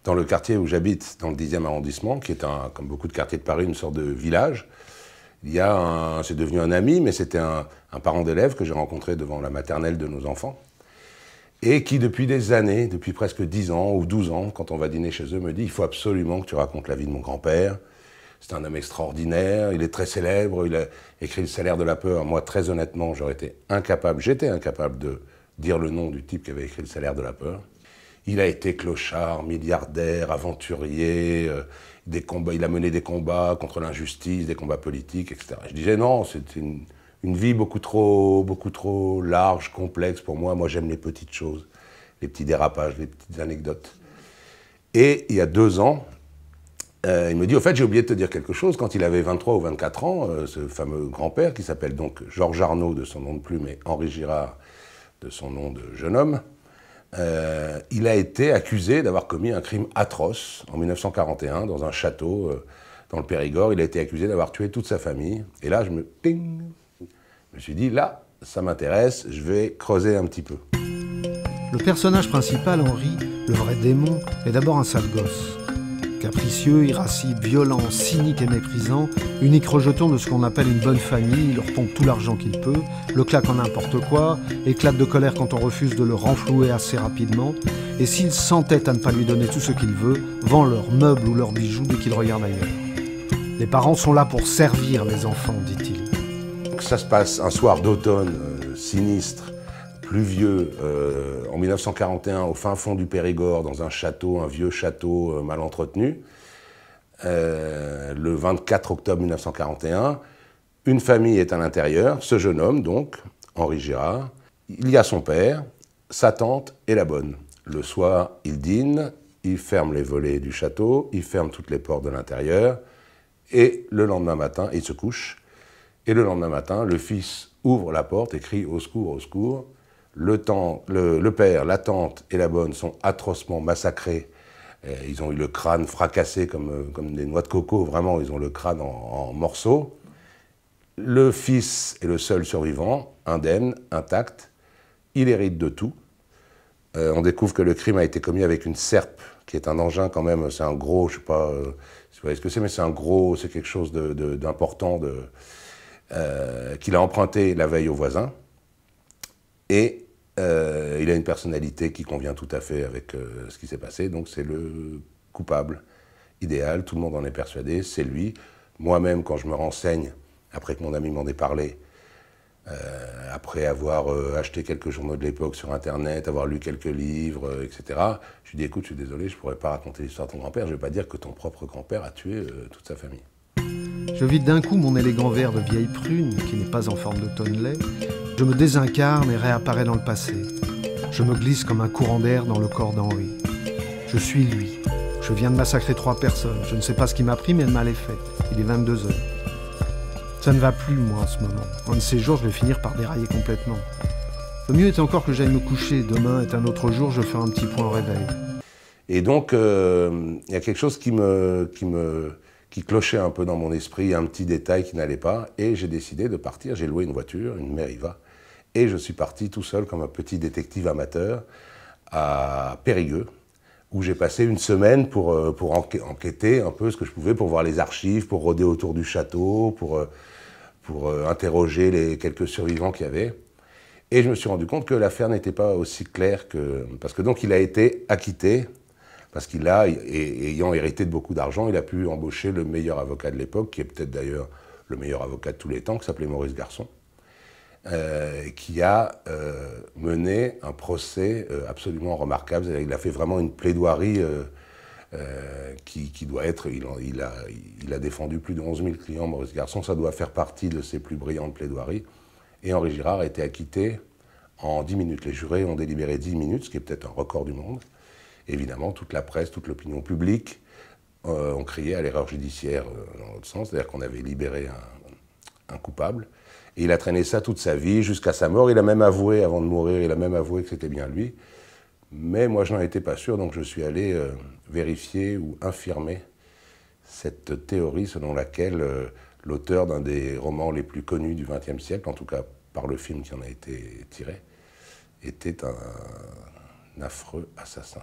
dans le quartier où j'habite, dans le 10e arrondissement, qui est, comme beaucoup de quartiers de Paris, une sorte de village. C'est devenu un ami, mais c'était un parent d'élève que j'ai rencontré devant la maternelle de nos enfants, et qui, depuis des années, depuis presque 10 ans ou 12 ans, quand on va dîner chez eux, me dit « Il faut absolument que tu racontes la vie de mon grand-père. C'est un homme extraordinaire, il est très célèbre, il a écrit Le Salaire de la peur. » Moi, très honnêtement, j'étais incapable de dire le nom du type qui avait écrit Le Salaire de la peur. Il a été clochard, milliardaire, aventurier, il a mené des combats contre l'injustice, des combats politiques, etc. Je disais non, c'est une vie beaucoup trop large, complexe pour moi. Moi, j'aime les petites choses, les petits dérapages, les petites anecdotes. Et il y a 2 ans, il me dit, au fait, j'ai oublié de te dire quelque chose. Quand il avait 23 ou 24 ans, ce fameux grand-père, qui s'appelle donc Georges Arnaud de son nom de plume et Henri Girard de son nom de jeune homme, il a été accusé d'avoir commis un crime atroce en 1941 dans un château dans le Périgord. Il a été accusé d'avoir tué toute sa famille. Et là, je me suis dit, là, ça m'intéresse, je vais creuser un petit peu. Le personnage principal, Henri, le vrai démon, est d'abord un sale gosse. Capricieux, irascible, violent, cynique et méprisant, unique rejeton de ce qu'on appelle une bonne famille, il leur pompe tout l'argent qu'il peut, le claque en n'importe quoi, éclate de colère quand on refuse de le renflouer assez rapidement, et s'il s'entête à ne pas lui donner tout ce qu'il veut, vend leurs meubles ou leurs bijoux dès qu'il regarde ailleurs. Les parents sont là pour servir les enfants, dit-il. Ça se passe un soir d'automne sinistre, pluvieux, en 1941, au fin fond du Périgord, dans un château, un vieux château mal entretenu. Le 24 octobre 1941, une famille est à l'intérieur, ce jeune homme donc, Henri Girard. Il y a son père, sa tante et la bonne. Le soir, il dîne, il ferme les volets du château, il ferme toutes les portes de l'intérieur, et le lendemain matin, il se couche. Et le lendemain matin, le fils ouvre la porte et crie « Au secours, au secours ». Le père, la tante et la bonne sont atrocement massacrés. Ils ont eu le crâne fracassé comme des noix de coco, vraiment, ils ont le crâne en morceaux. Le fils est le seul survivant, indemne, intact. Il hérite de tout. On découvre que le crime a été commis avec une serpe, qui est un engin quand même, c'est un gros, je ne sais pas si vous voyez ce que c'est, mais c'est un gros, c'est quelque chose d'important qu'il a emprunté la veille au voisin. Et il a une personnalité qui convient tout à fait avec ce qui s'est passé, donc c'est le coupable idéal, tout le monde en est persuadé, c'est lui. Moi-même, quand je me renseigne, après que mon ami m'en ait parlé, après avoir acheté quelques journaux de l'époque sur Internet, avoir lu quelques livres, etc., je lui dis, écoute, je suis désolé, je ne pourrais pas raconter l'histoire de ton grand-père, je ne vais pas dire que ton propre grand-père a tué toute sa famille. Je vide d'un coup mon élégant verre de vieille prune, qui n'est pas en forme de tonnelet. Je me désincarne et réapparais dans le passé. Je me glisse comme un courant d'air dans le corps d'Henri. Je suis lui. Je viens de massacrer 3 personnes. Je ne sais pas ce qui m'a pris, mais le mal est fait. Il est 22 heures. Ça ne va plus, moi, en ce moment. Un de ces jours, je vais finir par dérailler complètement. Le mieux est encore que j'aille me coucher. Demain est un autre jour, je ferai un petit point au réveil. Et donc, il y a quelque chose qui clochait un peu dans mon esprit, un petit détail qui n'allait pas, et j'ai décidé de partir. J'ai loué une voiture, une Meriva, et je suis parti tout seul comme un petit détective amateur à Périgueux, où j'ai passé une semaine pour enquêter un peu ce que je pouvais, pour voir les archives, pour rôder autour du château, pour interroger les quelques survivants qu'il y avait. Et je me suis rendu compte que l'affaire n'était pas aussi claire que... Parce que donc il a été acquitté, parce qu'il a, ayant hérité de beaucoup d'argent, il a pu embaucher le meilleur avocat de l'époque, qui est peut-être d'ailleurs le meilleur avocat de tous les temps, qui s'appelait Maurice Garçon, qui a mené un procès absolument remarquable. Il a fait vraiment une plaidoirie qui doit être... Il a défendu plus de 11 000 clients, Maurice Garçon, ça doit faire partie de ses plus brillantes plaidoiries. Et Henri Girard a été acquitté en 10 minutes. Les jurés ont délibéré 10 minutes, ce qui est peut-être un record du monde. Évidemment, toute la presse, toute l'opinion publique ont crié à l'erreur judiciaire dans l'autre sens, c'est-à-dire qu'on avait libéré un coupable. Et il a traîné ça toute sa vie, jusqu'à sa mort. Il a même avoué, avant de mourir, il a même avoué que c'était bien lui. Mais moi, je n'en étais pas sûr, donc je suis allé vérifier ou infirmer cette théorie selon laquelle l'auteur d'un des romans les plus connus du XXe siècle, en tout cas par le film qui en a été tiré, était un affreux assassin.